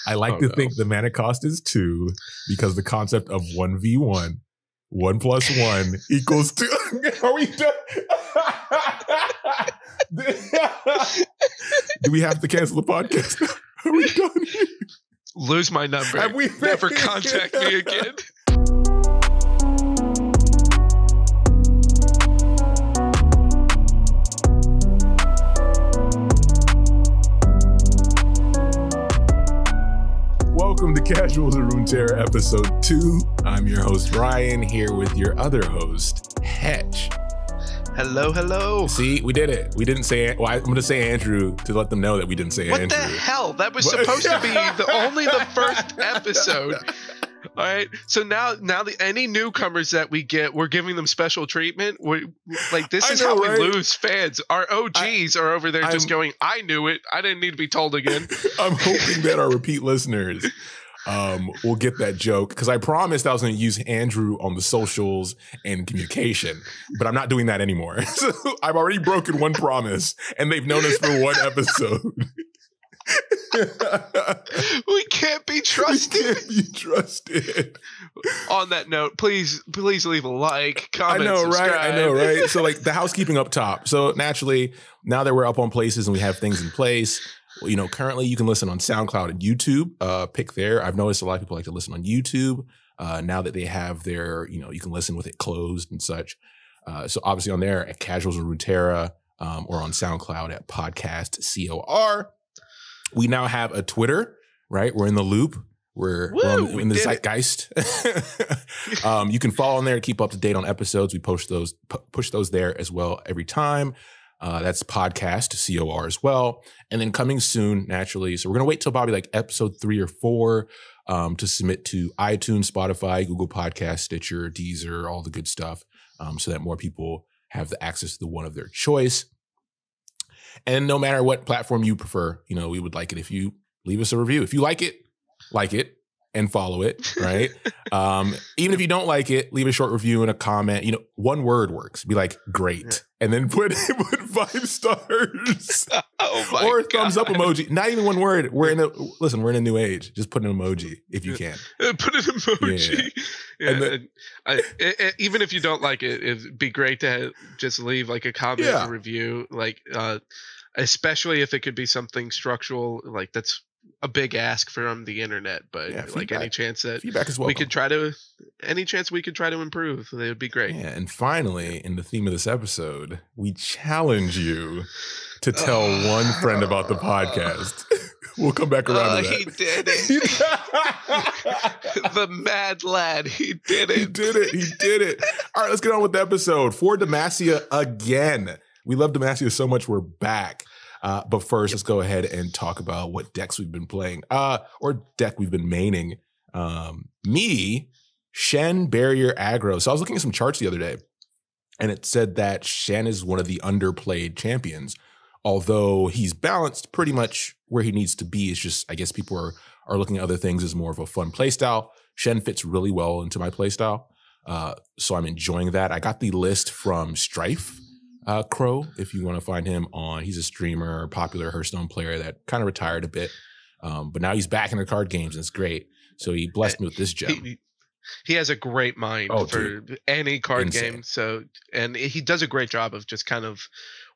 I like to think the mana cost is 2 because the concept of 1v1, 1 plus 1 equals 2. Are we done? Do we have to cancel the podcast? Are we done? Lose my number. Never contact me again. Welcome to Casuals of Runeterra episode 2. I'm your host Ryan, here with your other host, Hetch. Hello, hello. See, we did it. We didn't say, well, I'm going to say Andrew to let them know that we didn't say Andrew. What the hell? That was supposed to be only the first episode. All right. So now any newcomers that we get, we're giving them special treatment. This is how we lose fans. Our OGs are over there just going, I knew it. I didn't need to be told again. I'm hoping that our repeat listeners will get that joke, because I promised I was going to use Andrew on the socials and communication, but I'm not doing that anymore. So I've already broken one promise, and they've known us for one episode. We can't be trusted. We can't be trusted. On that note, please leave a like, comment, subscribe. I know, right? So the housekeeping up top. So naturally, now that we're up on places and we have things in place, currently you can listen on SoundCloud and YouTube. Pick there. I've noticed a lot of people like to listen on YouTube now that they have their, you can listen with it closed and such. So obviously on there at Casuals of Runeterra, or on SoundCloud at Podcast COR. We now have a Twitter, right? We're in the loop. We're in the zeitgeist. You can follow on there to keep up to date on episodes. We push those there as well every time. That's Podcast COR as well. And then coming soon, naturally. So we're going to wait till probably episode 3 or 4 to submit to iTunes, Spotify, Google Podcasts, Stitcher, Deezer, all the good stuff, so that more people have the access to the one of their choice. And no matter what platform you prefer, we would like it if you leave us a review. If you like it, and follow it, right? Even if you don't like it, leave a short review and a comment. One word works. Be like, great. And then put 5 stars. Or a thumbs up emoji. Not even one word. We're in a new age. Just put an emoji if you can. Put an emoji. Yeah. Even if you don't like it, it'd be great to just leave a comment or review. Especially if it could be something structural, that's a big ask from the internet, but any chance that feedback is welcome. We could try to improve, it would be great. Yeah, and finally, in the theme of this episode, we challenge you to tell one friend about the podcast. We'll come back around to that. He did it. The mad lad. He did it. He did it. All right, let's get on with the episode. For Demacia again. We love Demacia so much, we're back. But first, let's go ahead and talk about what decks we've been playing, or deck we've been maining. Me, Shen, Barrier, Aggro. So I was looking at some charts the other day, and it said that Shen is one of the underplayed champions. Although he's balanced pretty much where he needs to be. It's just, I guess people are looking at other things as more of a fun playstyle. Shen fits really well into my playstyle. So I'm enjoying that. I got the list from Strife. Crow, if you want to find him he's a streamer, popular Hearthstone player that kind of retired a bit, but now he's back in the card games and it's great. So he blessed me with this gem. He has a great mind for any card game. So, and he does a great job of just kind of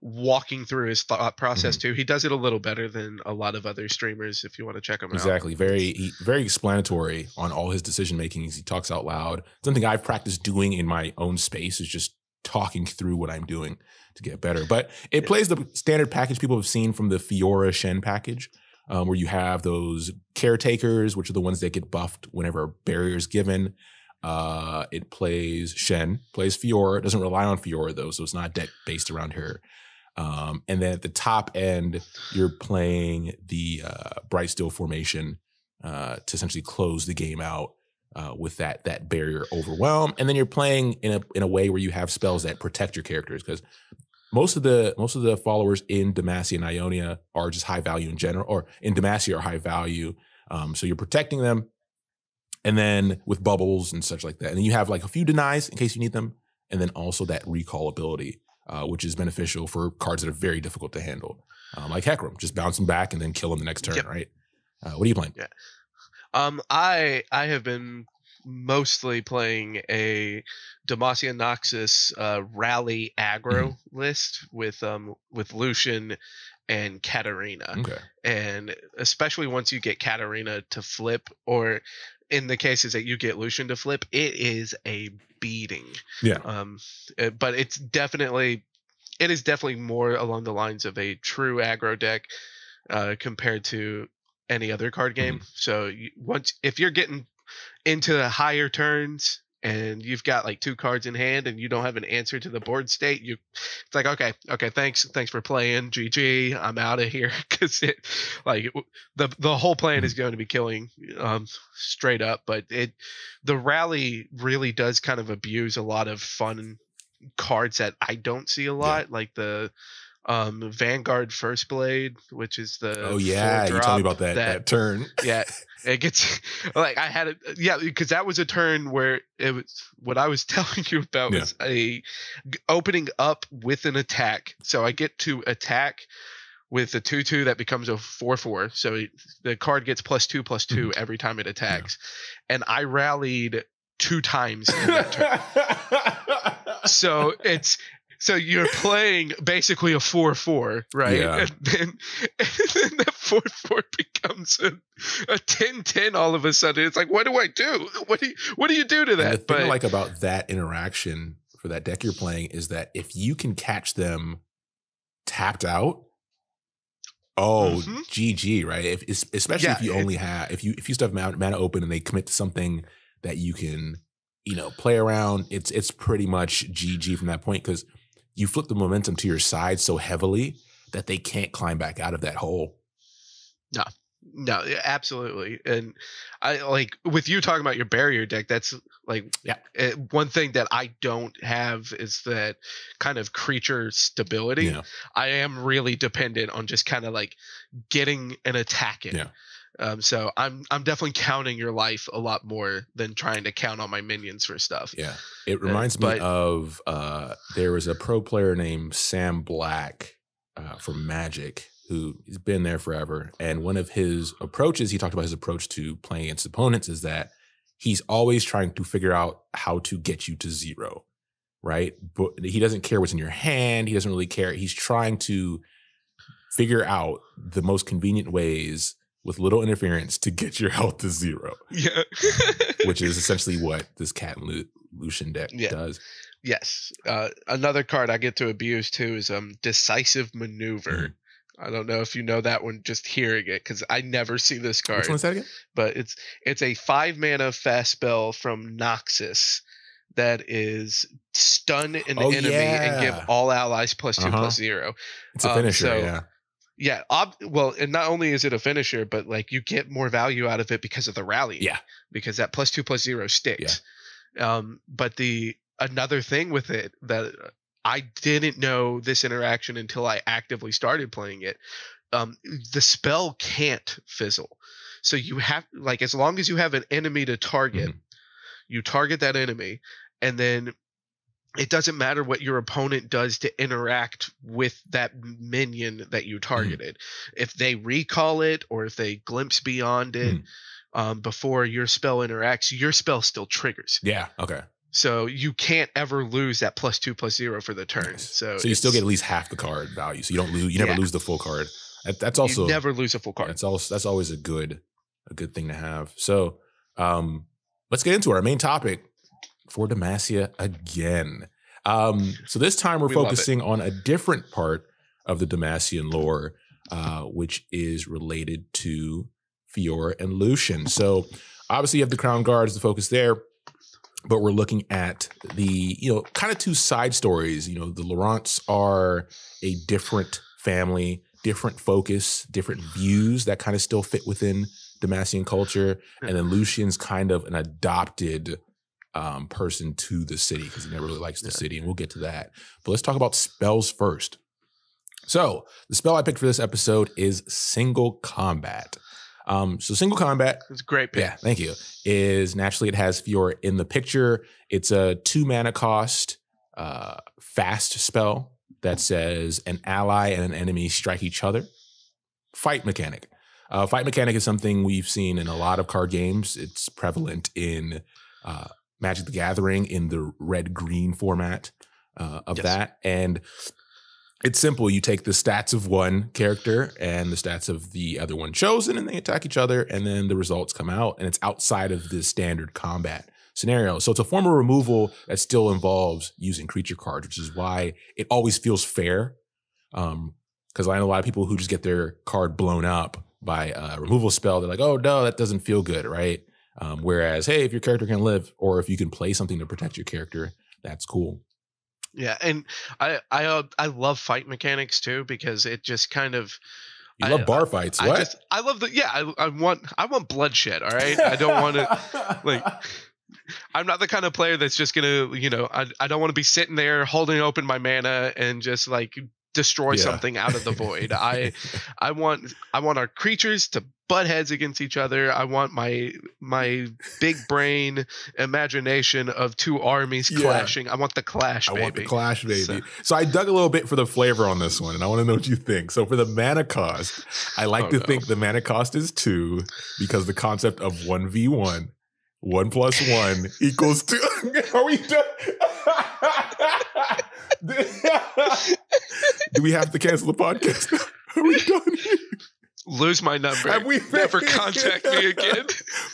walking through his thought process too. He does it a little better than a lot of other streamers. If you want to check him out, exactly, very explanatory on all his decision making. He talks out loud. Something I've practiced doing in my own space is just talking through what I'm doing to get better. But it plays the standard package people have seen from the Fiora Shen package, where you have those caretakers, which are the ones that get buffed whenever a barrier is given. It plays Shen, plays Fiora. It doesn't rely on Fiora, though, so it's not deck based around her. And then at the top end, you're playing the Bright Steel formation to essentially close the game out. With that barrier overwhelm, and then you're playing in a way where you have spells that protect your characters, because most of the followers in Demacia and Ionia are just high value in general, or in Demacia are high value. So you're protecting them, and then with bubbles and such like that, and then you have a few denies in case you need them, and then also that recall ability, which is beneficial for cards that are very difficult to handle, like Hecarim, just bounce them back and then kill them the next turn, right? What are you playing? Yeah. I have been mostly playing a Demacia Noxus rally aggro list with Lucian and Katarina. Okay. And especially once you get Katarina to flip, or in the cases that you get Lucian to flip, it is a beating. Yeah. But it is definitely more along the lines of a true aggro deck compared to any other card game. So if you're getting into the higher turns and you've got like 2 cards in hand and you don't have an answer to the board state, it's like, okay, thanks for playing, GG, I'm out of here. Because the whole plan is going to be killing straight up. But the rally really does kind of abuse a lot of fun cards that I don't see a lot, like the Vanguard First Blade, which is the you told me about that turn. Yeah, it gets like I had it. Yeah, because that was a turn where it was what I was telling you about was a opening up with an attack. So I get to attack with a 2/2 that becomes a 4/4. So the card gets +2/+2 every time it attacks, and I rallied 2 times in that turn. So you're playing basically a 4/4, right? Yeah. And then that 4/4 becomes a 10/10 all of a sudden. It's like, what do I do? What do you do to that? And the thing I like about that interaction for that deck you're playing is that if you can catch them tapped out, GG, right? Especially if you only have if you still have mana open and they commit to something that you can play around, it's pretty much GG from that point, because you flip the momentum to your side so heavily that they can't climb back out of that hole. No, absolutely. And I like with you talking about your barrier deck, that's like one thing that I don't have is that kind of creature stability. Yeah. I am really dependent on just kind of like getting an attack in. Yeah. So I'm definitely counting your life a lot more than trying to count on my minions for stuff. Yeah. It reminds me of there was a pro player named Sam Black from Magic who's been there forever. And one of his approaches, he talked about his approach to playing against opponents, is that he's always trying to figure out how to get you to 0, right? But he doesn't care what's in your hand. He doesn't really care. He's trying to figure out the most convenient ways with little interference to get your health to 0. Yeah. Which is essentially what this Cat and Lucian deck does. Yes. Another card I get to abuse too is Decisive Maneuver. I don't know if you know that one just hearing it, because I never see this card. Which one's that again? But it's a 5 mana fast spell from Noxus that is stun an enemy and give all allies +2/+0. It's a finisher, Yeah. Well, and not only is it a finisher, but like you get more value out of it because of the rally. Yeah. Because that +2/+0 sticks. Yeah. But another thing with it that I didn't know this interaction until I actively started playing it. The spell can't fizzle. So you have, like, as long as you have an enemy to target, you target that enemy, and then it doesn't matter what your opponent does to interact with that minion that you targeted. If they recall it or if they glimpse beyond it before your spell interacts, your spell still triggers. Yeah. Okay. So you can't ever lose that +2/+0 for the turn. Nice. So you still get at least half the card value. So you don't lose. You never lose the full card. That's also you never lose a full card. That's always a good thing to have. So let's get into our main topic for Demacia again. So this time we're focusing on a different part of the Demacian lore, which is related to Fiora and Lucian. So obviously you have the Crown Guards, the focus there. But we're looking at the, kind of 2 side stories. The Laurents are a different family, different focus, different views that kind of still fit within Demacian culture. And then Lucian's kind of an adopted person to the city because he never really likes the city. And we'll get to that. But let's talk about spells first. So the spell I picked for this episode is Single Combat. So Single Combat, it's a great pick. Yeah, thank you. Is naturally it has Fiora in the picture. It's a 2 mana cost fast spell that says an ally and an enemy strike each other. Fight mechanic. Fight mechanic is something we've seen in a lot of card games. It's prevalent in Magic the Gathering in the red-green format of that. And it's simple. You take the stats of one character and the stats of the other one chosen, and they attack each other, and then the results come out, and it's outside of the standard combat scenario. So it's a form of removal that still involves using creature cards, which is why it always feels fair. Because I know a lot of people who just get their card blown up by a removal spell. They're like, oh, no, that doesn't feel good, right? Whereas, hey, if your character can live, or if you can play something to protect your character, that's cool. Yeah, and I love fight mechanics too, because it just kind of love bar fights. What? I love I want bloodshed. All right, I don't want to like. I'm not the kind of player that's just gonna, I don't want to be sitting there holding open my mana and just like destroy something out of the void. I want our creatures to butt heads against each other. I want my big brain imagination of two armies clashing. I want the clash, baby. I want the clash, baby. So I dug a little bit for the flavor on this one, and I want to know what you think. So for the mana cost, I like to think the mana cost is 2 because the concept of 1v1, 1 + 1 equals 2. Are we done? Do we have to cancel the podcast? Are we done? Lose my number. Never contact me again.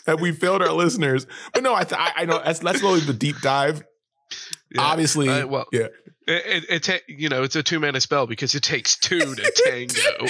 Have we failed our listeners? But no, I know let's go with the deep dive. Yeah. Obviously, it's a 2-mana spell because it takes 2 to tango.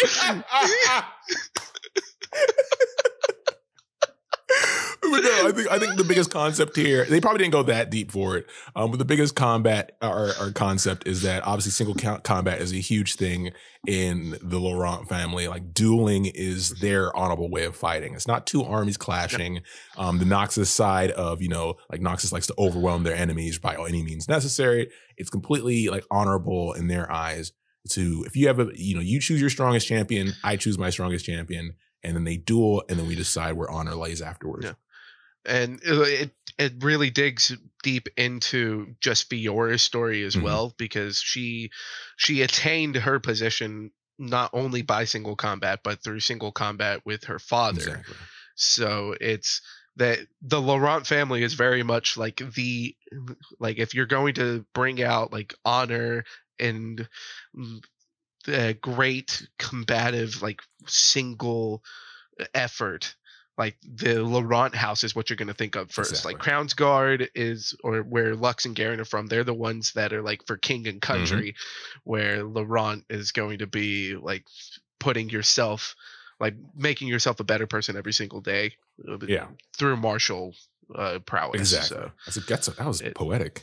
No, I think the biggest concept here, they probably didn't go that deep for it, but the biggest combat or concept is that obviously single combat is a huge thing in the Laurent family. Like dueling is their honorable way of fighting. It's not two armies clashing. The Noxus side of, like Noxus likes to overwhelm their enemies by any means necessary. It's completely like honorable in their eyes to, if you have you choose your strongest champion, I choose my strongest champion, and then they duel, and then we decide where honor lays afterwards. Yeah. And it really digs deep into just Fiora's story as well, because she attained her position not only by single combat, but through single combat with her father. Exactly. So it's that the Laurent family is very much like if you're going to bring out like honor and great combative like single effort, like the Laurent house is what you're going to think of first. Exactly. Like Crown's Guard or where Lux and Garen are from. They're the ones that are like for king and country, where Laurent is going to be like putting yourself, like making yourself a better person every single day. Through martial prowess. Exactly. So that was poetic.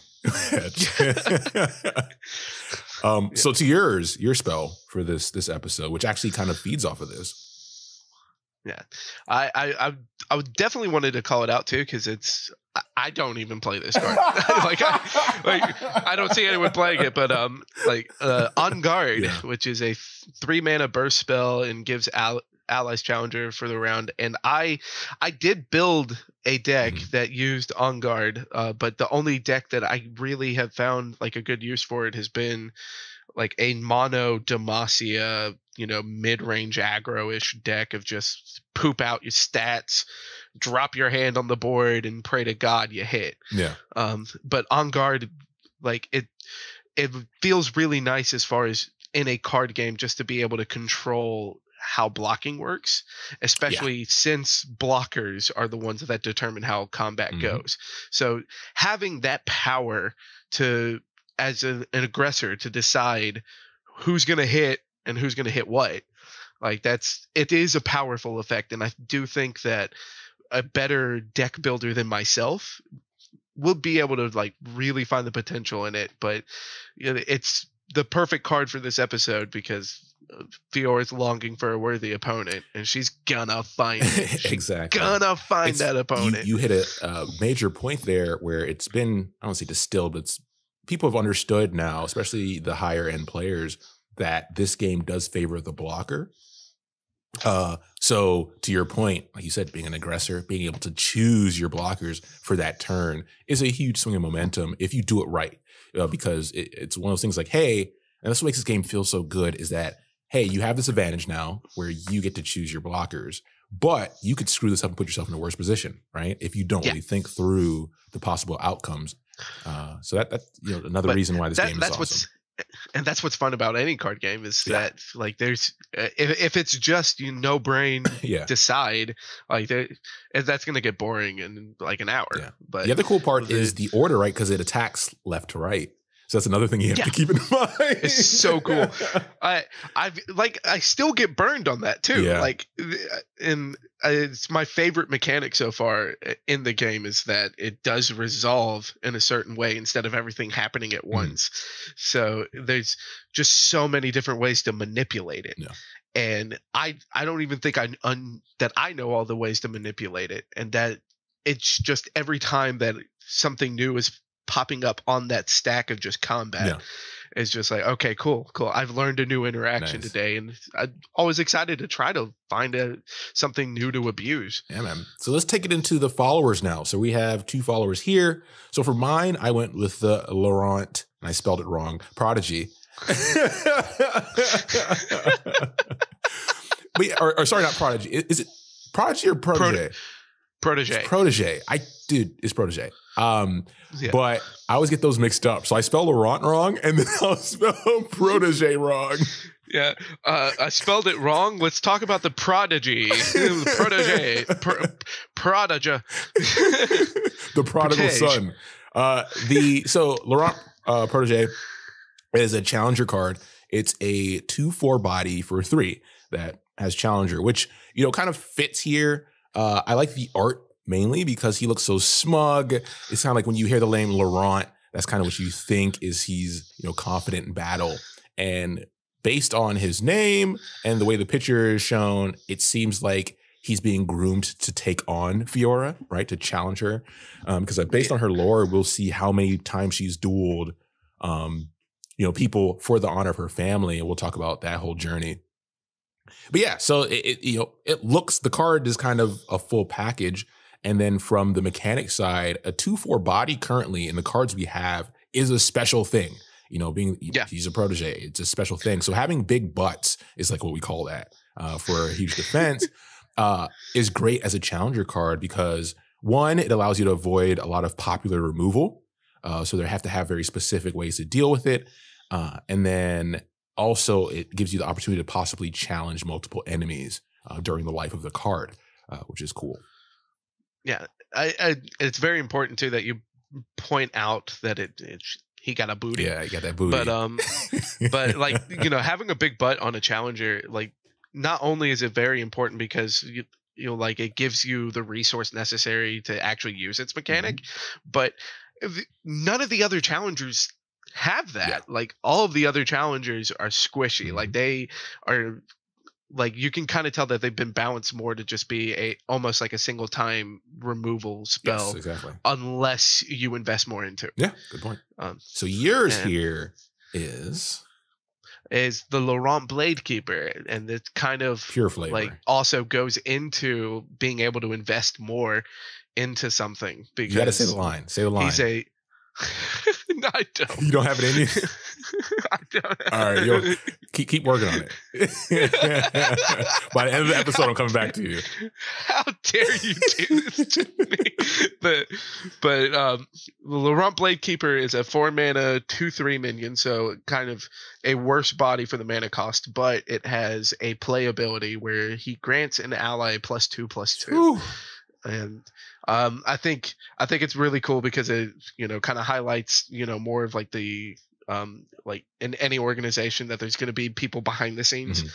So to your spell for this episode, which actually kind of feeds off of this. Yeah, I would definitely wanted to call it out too, because I don't even play this card. I don't see anyone playing it, but On Guard, which is a 3-mana burst spell and gives allies challenger for the round. And I did build a deck that used On Guard, but the only deck that I really have found like a good use for it has been like a mono Demacia, mid-range aggro-ish deck of just poop out your stats, drop your hand on the board, and pray to God you hit. Yeah. But On Guard, like it feels really nice as far as in a card game just to be able to control how blocking works, especially since blockers are the ones that determine how combat goes. So having that power to, as an aggressor, to decide who's going to hit and who's going to hit what, like it is a powerful effect. And I do think that a better deck builder than myself will be able to like really find the potential in it. But it's the perfect card for this episode because Fiora's longing for a worthy opponent, and she's gonna find it. Exactly. Gonna find that opponent. You hit a major point there where it's been, I don't say distilled, but people have understood now, especially the higher end players, that this game does favor the blocker. So to your point, like you said, being an aggressor, being able to choose your blockers for that turn is a huge swing of momentum if you do it right. Because it's one of those things like, hey, and that's what makes this game feel so good, is that hey, you have this advantage now where you get to choose your blockers, but you could screw this up and put yourself in a worse position, right? If you don't really think through the possible outcomes. So that's another reason why this game is awesome. And that's what's fun about any card game is that like there's if it's just no brain decide like that's gonna get boring in like an hour. Yeah. But the other cool part is the order, right? Because it attacks left to right. So that's another thing you have to keep in mind. It's so cool. I still get burned on that too. Yeah. Like, and it's my favorite mechanic so far in the game is that it does resolve in a certain way instead of everything happening at once. So there's just so many different ways to manipulate it. Yeah. And I don't even think that I know all the ways to manipulate it, and that it's just every time that something new is popping up on that stack of just combat is just like, okay, cool. I've learned a new interaction today, and I'm always excited to try to find something new to abuse. Yeah, man. So let's take it into the followers now. So we have 2 followers here. So for mine, I went with the Laurent, and I spelled it wrong, Prodigy. But, sorry, not Prodigy. Is it Prodigy or Protege? Protege. It's Protege. It's Protege. But I always get those mixed up. So I spell Laurent wrong, and then I'll spell Protege wrong. Yeah. I spelled it wrong. Let's talk about the Prodigy. Protege. Prodigy. The prodigal son. So Laurent Protege is a challenger card. It's a 2/4 body for 3 that has challenger, which, kind of fits here. I like the art mainly because he looks so smug. It's kind of like when you hear the name Laurent, that's kind of what you think is he's, confident in battle. And based on his name and the way the picture is shown, it seems like he's being groomed to take on Fiora, right? To challenge her. Because based on her lore, we'll see how many times she's dueled, people for the honor of her family. And we'll talk about that whole journey. But yeah, so it looks, the card is kind of a full package. And then from the mechanic side, a 2/4 body currently in the cards we have is a special thing. He's a protege. It's a special thing. So having big butts is like what we call that for a huge defense is great as a challenger card because, one, it allows you to avoid a lot of popular removal. So they have to have very specific ways to deal with it. And then also it gives you the opportunity to possibly challenge multiple enemies during the life of the card, which is cool. Yeah, it's very important too that you point out that he got a booty. Yeah, he got that booty. But like having a big butt on a challenger, like not only is it very important because like it gives you the resource necessary to actually use its mechanic, but none of the other challengers have that. Yeah. Like all of the other challengers are squishy. Like they are. Like you can kind of tell that they've been balanced more to just be almost like a single time removal spell. Yes, exactly. Unless you invest more into it. Yeah, good point. So yours here is the Laurent Blade Keeper, and it kind of pure flavor. Like also goes into being able to invest more into something. Because you got to say the line. Say the line. He's no, I don't. You don't have it in you? I don't. All right, keep working on it. By the end of the episode, I'm coming back to you. How dare you do this to me? But Laurent Blade Keeper is a 4-mana 2/3 minion, so kind of a worse body for the mana cost, but it has a play ability where he grants an ally +2/+2. Ooh. And I think it's really cool because it kind of highlights more of like the like in any organization that there's going to be people behind the scenes.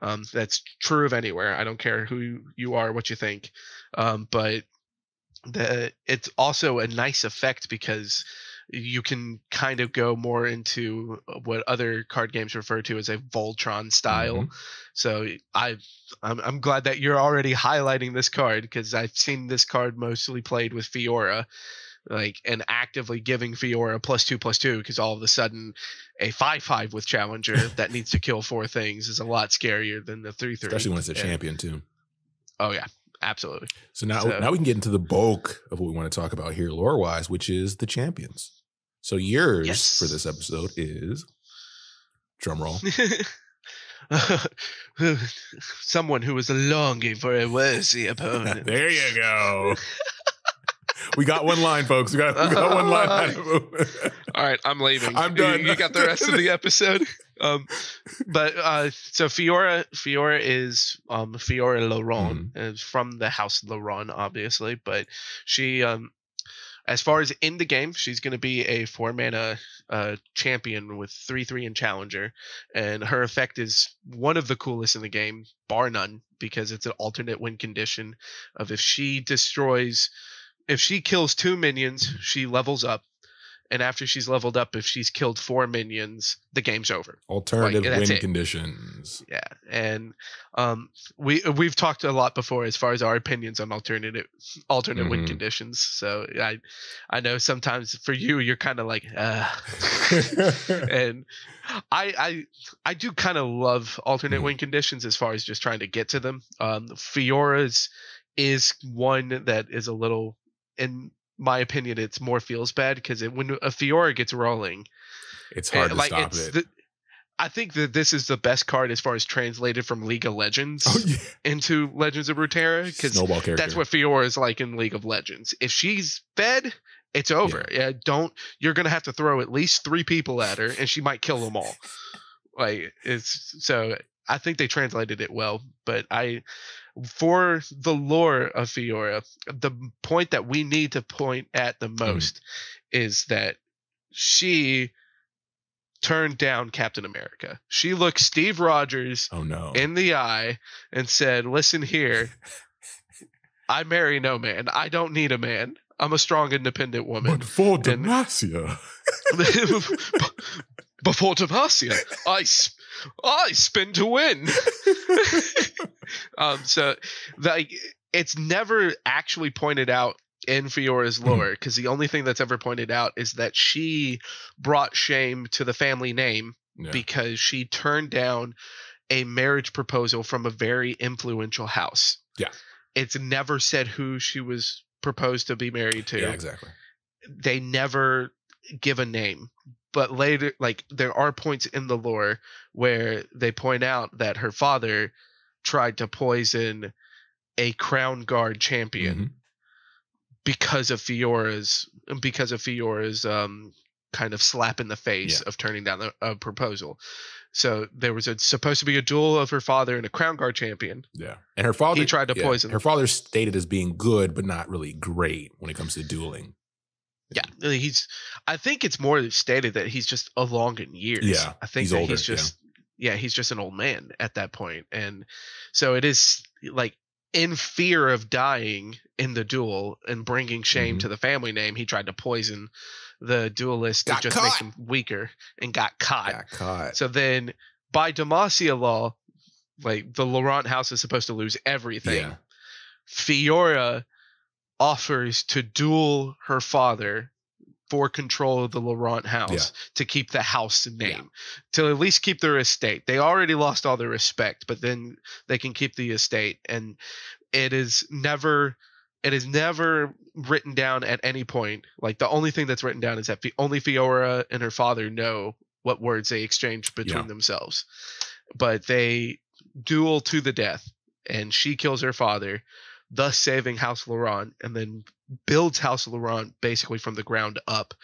That's true of anywhere. I don't care who you are, what you think, but it's also a nice effect because you can kind of go more into what other card games refer to as a Voltron style. So I'm glad that you're already highlighting this card because I've seen this card mostly played with Fiora, and actively giving Fiora +2/+2 because all of a sudden a 5/5 with Challenger that needs to kill 4 things is a lot scarier than the 3/3. Especially when it's a champion too. Oh yeah. Absolutely. So now we can get into the bulk of what we want to talk about here lore-wise, which is the champions. So yours for this episode is, drum roll, someone who was longing for a worthy opponent. There you go. We got one line, folks. We got one line out of him. All right, I'm leaving. I'm done. You got the rest of the episode. So Fiora is Fiora Lucian, is from the House Lucian, obviously, but she as far as in the game, she's going to be a 4-mana champion with 3/3 and challenger, and her effect is one of the coolest in the game, bar none, because it's an alternate win condition of if she kills 2 minions, she levels up. And after she's leveled up, if she's killed 4 minions, the game's over. Alternative win conditions. Yeah, and we've talked a lot before as far as our opinions on alternate win conditions. So I know sometimes for you, you're kind of like, and I do kind of love alternate win conditions as far as just trying to get to them. Fiora's is one that is a little, in my opinion, it's more feels bad because when a Fiora gets rolling, it's hard to stop it. I think that this is the best card as far as translated from League of Legends into Legends of Runeterra, because that's what Fiora is like in League of Legends. If she's fed, it's over. You're gonna have to throw at least 3 people at her, and she might kill them all. So I think they translated it well, but for the lore of Fiora, the point that we need to point at the most is that she turned down Captain America. She looked Steve Rogers in the eye and said, "Listen here, I marry no man. I don't need a man. I'm a strong, independent woman." But for Demacia. Before Demacia, I spin to win. So it's never actually pointed out in Fiora's lore, because the only thing that's ever pointed out is that she brought shame to the family name because she turned down a marriage proposal from a very influential house. Yeah. It's never said who she was proposed to be married to. Yeah, exactly. They never give a name. But later, there are points in the lore where they point out that her father tried to poison a Crown Guard champion because of Fiora's kind of slap in the face of turning down a proposal. So there was supposed to be a duel of her father and a Crown Guard champion. Yeah, and her father, he tried to poison. Her father stated as being good, but not really great when it comes to dueling. Yeah, I think it's more stated that he's just along in years. Yeah, I think that he's just he's just an old man at that point, and so it is in fear of dying in the duel and bringing shame to the family name, he tried to poison the duelist to just make him weaker, and got caught. So then, by Demacia law, the Laurent house is supposed to lose everything. Yeah. Fiora offers to duel her father for control of the Laurent house to keep the house name, to at least keep their estate. They already lost all their respect, but then they can keep the estate. And it is never written down at any point. The only thing that's written down is that only Fiora and her father know what words they exchanged between themselves. But they duel to the death, and she kills her father, thus saving House Laurent, and then builds House Laurent basically from the ground up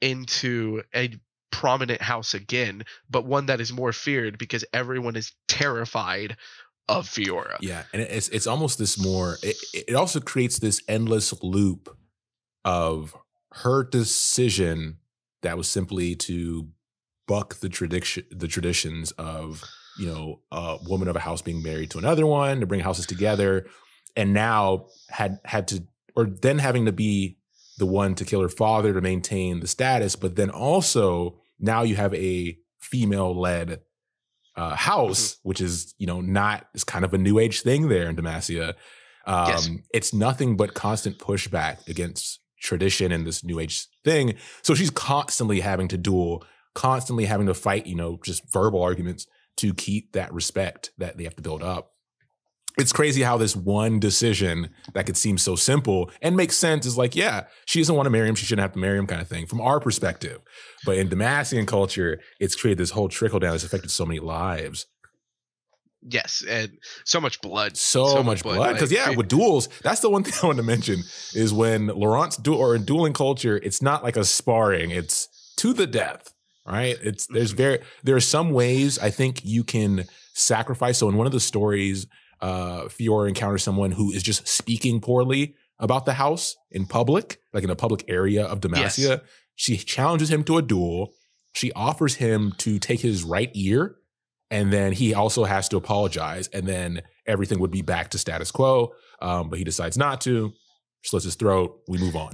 into a prominent house again, but one that is more feared because everyone is terrified of Fiora. Yeah, and it's almost this more. It also creates this endless loop of her decision that was simply to buck the traditions of a woman of a house being married to another one to bring houses together. And now had to, or then having to be the one to kill her father to maintain the status, but then also now you have a female-led house, which is not, it's kind of a new age thing there in Demacia. It's nothing but constant pushback against tradition and this new age thing. So she's constantly having to duel, constantly having to fight, just verbal arguments to keep that respect that they have to build up. It's crazy how this one decision that could seem so simple and make sense is she doesn't want to marry him, she shouldn't have to marry him kind of thing from our perspective. But in Demacian culture, it's created this whole trickle down that's affected so many lives. Yes, and so much blood. So much blood. Because, with duels, that's the one thing I wanted to mention is when Laurent's in dueling culture, it's not like a sparring. It's to the death, right? There are some ways I think you can sacrifice. So in one of the stories, Fiora encounters someone who is just speaking poorly about the house in public, like in a public area of Demacia. Yes. She challenges him to a duel. She offers him to take his right ear, and then he also has to apologize, and then everything would be back to status quo. But he decides not to, slits his throat, we move on.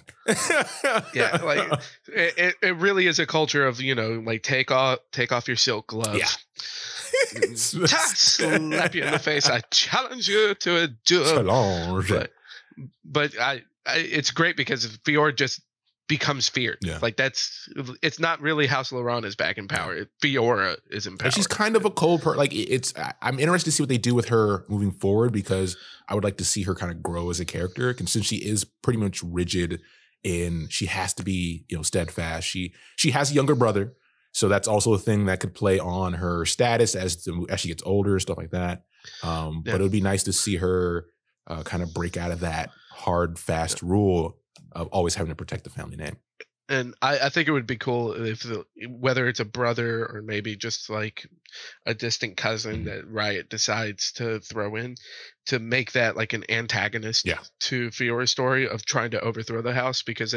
Yeah, like it really is a culture of, like take off your silk gloves. Yeah. Slap you in the face. I challenge you to a duel. Challenge. But it's great because Fiora just becomes feared. Yeah. Like it's not really House Laurent is back in power. Fiora is in power. And she's kind of a cold person. Like I'm interested to see what they do with her moving forward, because I would like to see her kind of grow as a character. And since she is pretty much rigid she has to be, steadfast. She has a younger brother. So that's also a thing that could play on her status as she gets older, stuff like that. But it would be nice to see her kind of break out of that hard, fast rule of always having to protect the family name. And I think it would be cool if whether it's a brother or maybe just like a distant cousin that Riot decides to throw in to make that like an antagonist to Fiora's story of trying to overthrow the house, because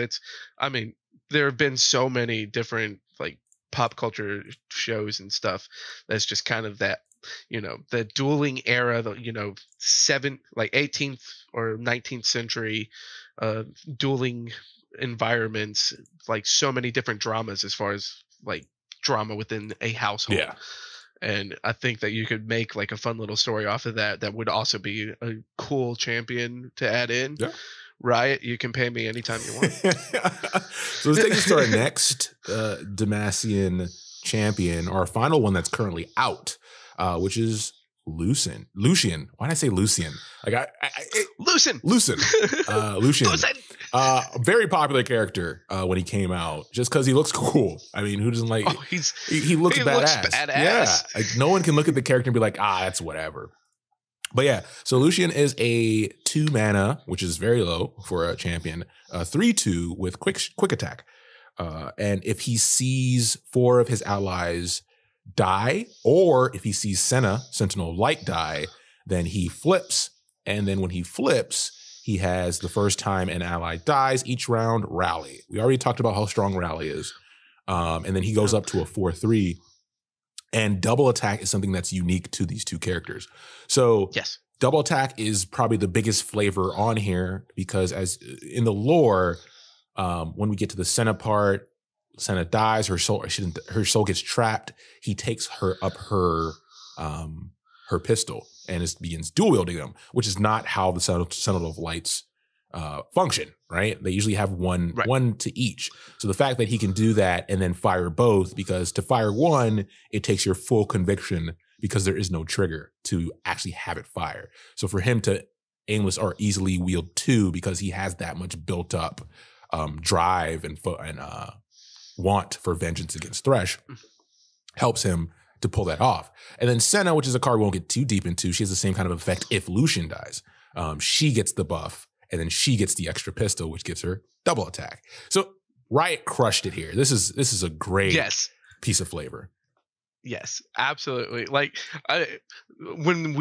there have been so many different like pop culture shows and stuff that's just kind of that, the dueling era, the 18th or 19th century dueling environments, like so many different dramas as far as like drama within a household. Yeah. And I think that you could make like a fun little story off of that would also be a cool champion to add in. Yeah. Riot, you can pay me anytime you want. So let's take us to our next Demacian champion, our final one that's currently out, which is Lucian. Why did I say Lucian? Like Lucian. Lucian. Very popular character when he came out, just because he looks cool. I mean, who doesn't like? Oh, he looks badass. Yeah, like no one can look at the character and be like, that's whatever. But yeah, so Lucian is a 2 mana, which is very low for a champion. 3/2 with quick attack, and if he sees 4 of his allies die, or if he sees Sentinel Light die, then he flips. And then when he flips, he has the first time an ally dies each round, rally. We already talked about how strong rally is. And then he goes up to a 4/3. And double attack is something that's unique to these 2 characters. So yes, double attack is probably the biggest flavor on here, because as in the lore, when we get to the Senna part, Senna dies, her soul gets trapped. He takes her up her pistol and begins dual wielding them, which is not how the Sentinel of Lights function, right? They usually have one to each. So the fact that he can do that and then fire both, because to fire one, it takes your full conviction, because there is no trigger to actually have it fire. So for him to aimless or easily wield 2, because he has that much built up drive and want for vengeance against Thresh, helps him to pull that off. And then Senna, which is a card we won't get too deep into, she has the same kind of effect if Lucian dies. She gets the buff, and then she gets the extra pistol, which gives her double attack. So Riot crushed it here. This is a great piece of flavor. Yes, absolutely. Like when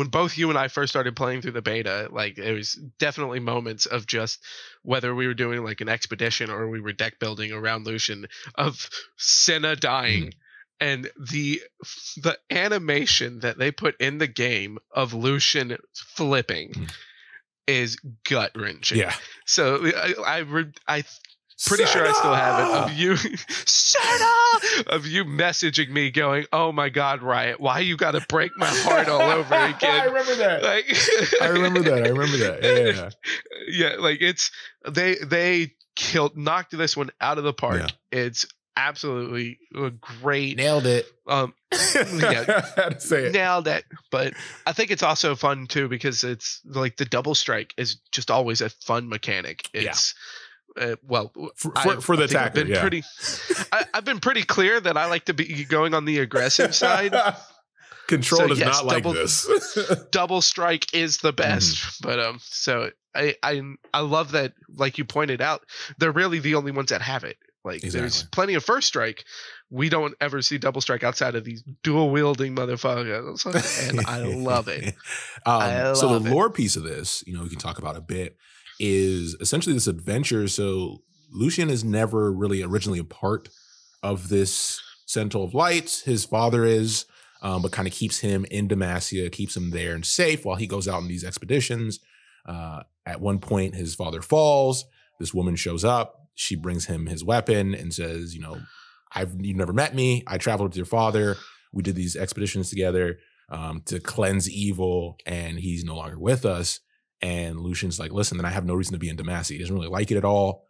both you and I first started playing through the beta, like it was definitely moments of just whether we were doing like an expedition or we were deck building around Lucian, of Senna dying. And the animation that they put in the game of Lucian flipping is gut wrenching. Yeah. So I pretty sure I still have it of you, of you messaging me going, "Oh my God, Riot, why you got to break my heart all over again?" I remember that. Like, I remember that. Yeah. Yeah. Like they knocked this one out of the park. Yeah. It's absolutely great. Nailed it. Yeah, I had to say it. Nailed it. But I think it's also fun too, because it's like the double strike is just always a fun mechanic. It's for the attacker, I've been pretty clear that I like to be going on the aggressive side. Control does yes, not like this. Double Strike is the best, but so I love that. Like you pointed out, they're really the only ones that have it. Like there's plenty of First Strike. We don't ever see Double Strike outside of these dual wielding motherfuckers, and I love it. So the lore piece of this, we can talk about a bit, is essentially this adventure. So Lucian is never really originally a part of this Sentinel of Light. His father is, but kind of keeps him in Demacia, keeps him there and safe while he goes out on these expeditions. At one point, his father falls. This woman shows up. She brings him his weapon and says, you've never met me. I traveled with your father. We did these expeditions together to cleanse evil, and he's no longer with us. And Lucian's like, listen, then I have no reason to be in Demacia. He doesn't really like it at all.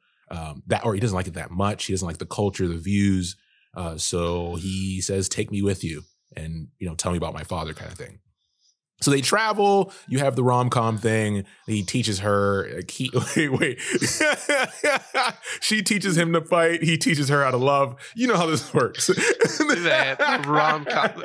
Or he doesn't like it that much. He doesn't like the culture, the views. So he says, take me with you and, tell me about my father kind of thing. So they travel. You have the rom-com thing. He teaches her. Wait. She teaches him to fight. He teaches her how to love. You know how this works. That rom-com.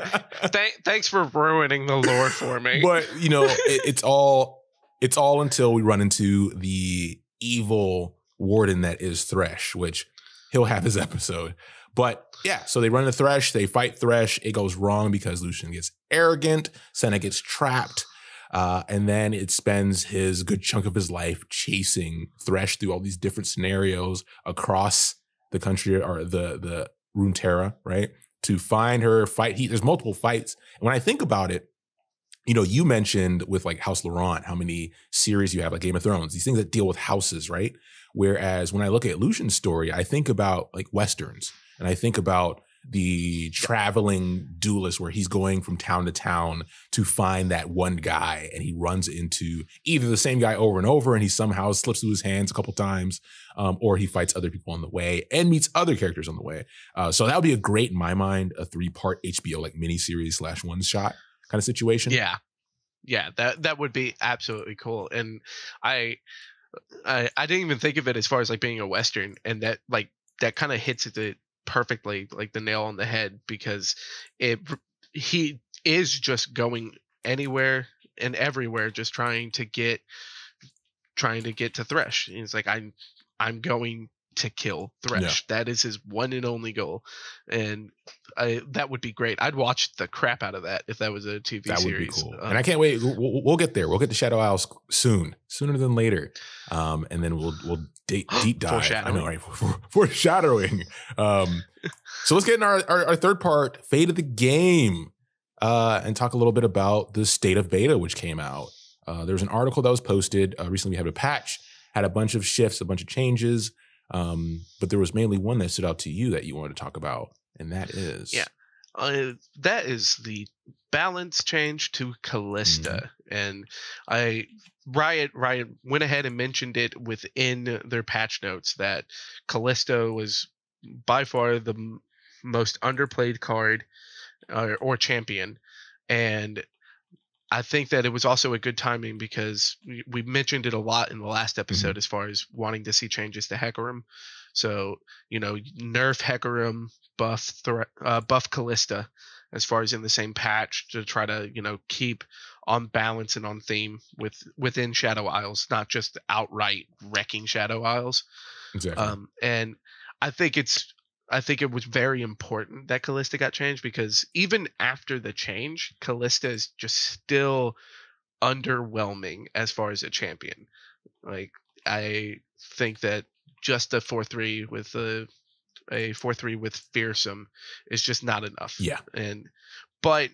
Thanks for ruining the lore for me. But it's all until we run into the evil warden that is Thresh, which he'll have his episode. But yeah, so they run into Thresh, they fight Thresh. It goes wrong because Lucian gets arrogant, Senna gets trapped, and then it spends his good chunk of his life chasing Thresh through all these different scenarios across the country, or the Runeterra, right? To find her, fight. There's multiple fights. And when I think about it, you mentioned with like House Laurent, how many series you have, like Game of Thrones, these things that deal with houses, right? Whereas when I look at Lucian's story, I think about like Westerns. And I think about the traveling duelist where he's going from town to town to find that one guy, and he runs into either the same guy over and over and he somehow slips through his hands a couple times, or he fights other people on the way and meets other characters on the way. So that would be a great, in my mind, a 3-part HBO like miniseries / one shot kind of situation. Yeah, that would be absolutely cool. And I didn't even think of it as far as like being a Western, and that kind of hits it perfectly, like the nail on the head, because he is just going anywhere and everywhere, just trying to get to Thresh. He's like, I'm going to kill Thresh. Yeah. That is his one and only goal, and that would be great. I'd watch the crap out of that if that was a TV series. That would be cool. And I can't wait. We'll get there. We'll get to Shadow Isles sooner than later. And then we'll deep dive. I know, right? Foreshadowing. So let's get in our third part, Fate of the Game, and talk a little bit about the state of beta, which came out. There was an article that was posted recently. We had a patch, had a bunch of shifts, a bunch of changes. But there was mainly one that stood out to you that you wanted to talk about, and that is that is the balance change to Callista. And Riot went ahead and mentioned it within their patch notes that Callista was by far the most underplayed card or champion, and I think that it was also a good timing because we mentioned it a lot in the last episode as far as wanting to see changes to Hecarim. So, nerf Hecarim, buff Callista as far as in the same patch to try to, keep on balance and on theme within Shadow Isles, not just outright wrecking Shadow Isles. Exactly. And I think it was very important that Callista got changed, because even after the change, Callista is just still underwhelming as far as a champion. Like, I think that just a 4-3 with a 4-3 with Fearsome is just not enough. Yeah. But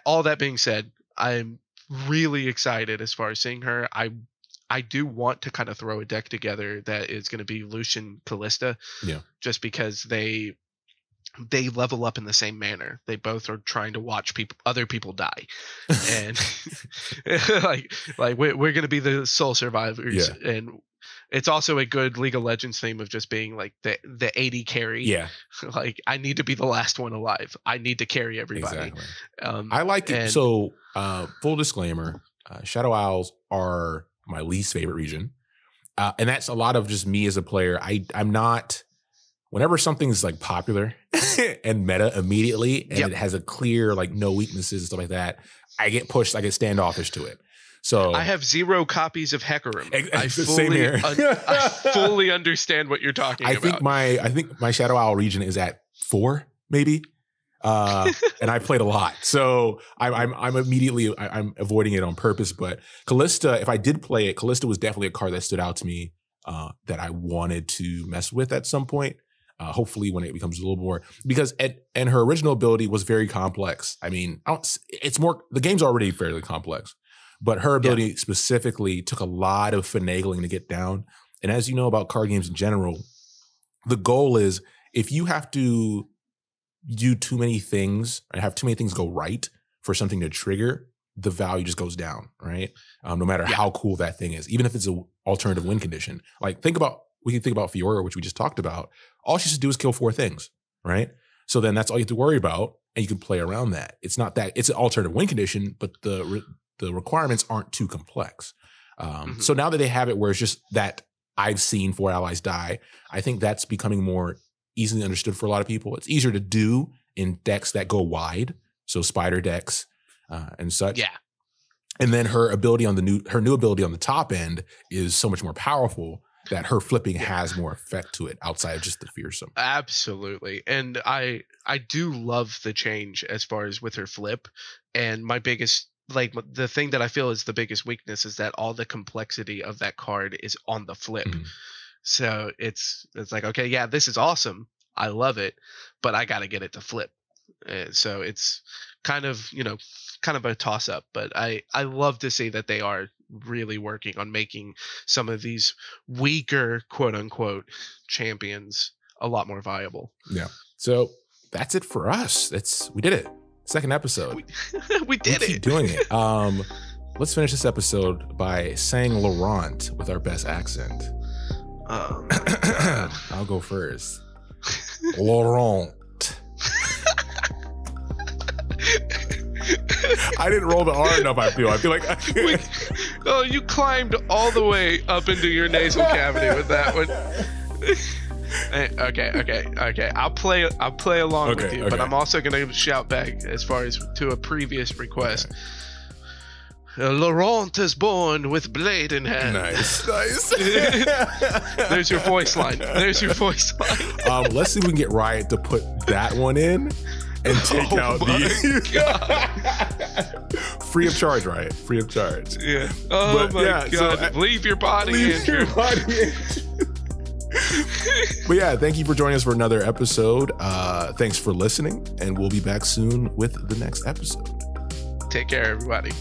all that being said, I'm really excited as far as seeing her. I do want to kind of throw a deck together that is going to be Lucian Callista. Yeah. Just because they level up in the same manner. They both are trying to watch other people die. And like we're going to be the sole survivors. Yeah. And it's also a good League of Legends theme of just being like the 80 carry. Yeah. Like, I need to be the last one alive. I need to carry everybody. Exactly. I like it. So full disclaimer, Shadow Isles are my least favorite region. And that's a lot of just me as a player. I'm not whenever something's like popular and meta immediately, and Yep. it has a clear like no weaknesses and stuff like that, I get pushed. I get standoffish to it. So I have 0 copies of Hecarim. Same here. I fully understand what you're talking about. I think my Shadow Owl region is at 4, maybe. And I played a lot, so I'm immediately I'm avoiding it on purpose. But Callista, if I did play it, Callista was definitely a card that stood out to me that I wanted to mess with at some point. Hopefully, when it becomes a little more, because and her original ability was very complex. I mean, it's more, the game's already fairly complex, but her ability specifically took a lot of finagling to get down. And as you know about card games in general, the goal is if you have to do too many things and have too many things go right for something to trigger, the value just goes down, right? No matter how cool that thing is, even if it's an alternative win condition. Like we can think about Fiora, which we just talked about. All she has to do is kill 4 things, right? So then that's all you have to worry about, and you can play around that. It's not that it's an alternative win condition, but the requirements aren't too complex. So now that they have it where it's just that I've seen 4 allies die, I think that's becoming more easily understood for a lot of people. It's easier to do in decks that go wide, so spider decks and such. Yeah. And then her ability on her new ability on the top end is so much more powerful that her flipping has more effect to it outside of just the fearsome. Absolutely. And I do love the change as far as with her flip. And my biggest, like, the thing that I feel is the biggest weakness is that all the complexity of that card is on the flip. So it's like, okay, yeah, this is awesome. I love it, but I got to get it to flip. So it's kind of a toss up, but I love to see that they are really working on making some of these weaker, quote unquote, champions a lot more viable. Yeah. So that's it for us. We did it. Second episode. We did it. Keep doing it. Let's finish this episode by saying Laurent with our best accent. I'll go first. Laurent. I didn't roll the R enough, I feel like you climbed all the way up into your nasal cavity with that one. Okay. I'll play along with you, but I'm also gonna shout back as far as to a previous request. Laurent is born with blade in hand. Nice. There's your voice line. Let's see if we can get Riot to put that one in and take out the free of charge, Riot. Free of charge. Yeah. Oh my God. So, leave your body, Andrew. But yeah, thank you for joining us for another episode. Thanks for listening, and we'll be back soon with the next episode. Take care, everybody.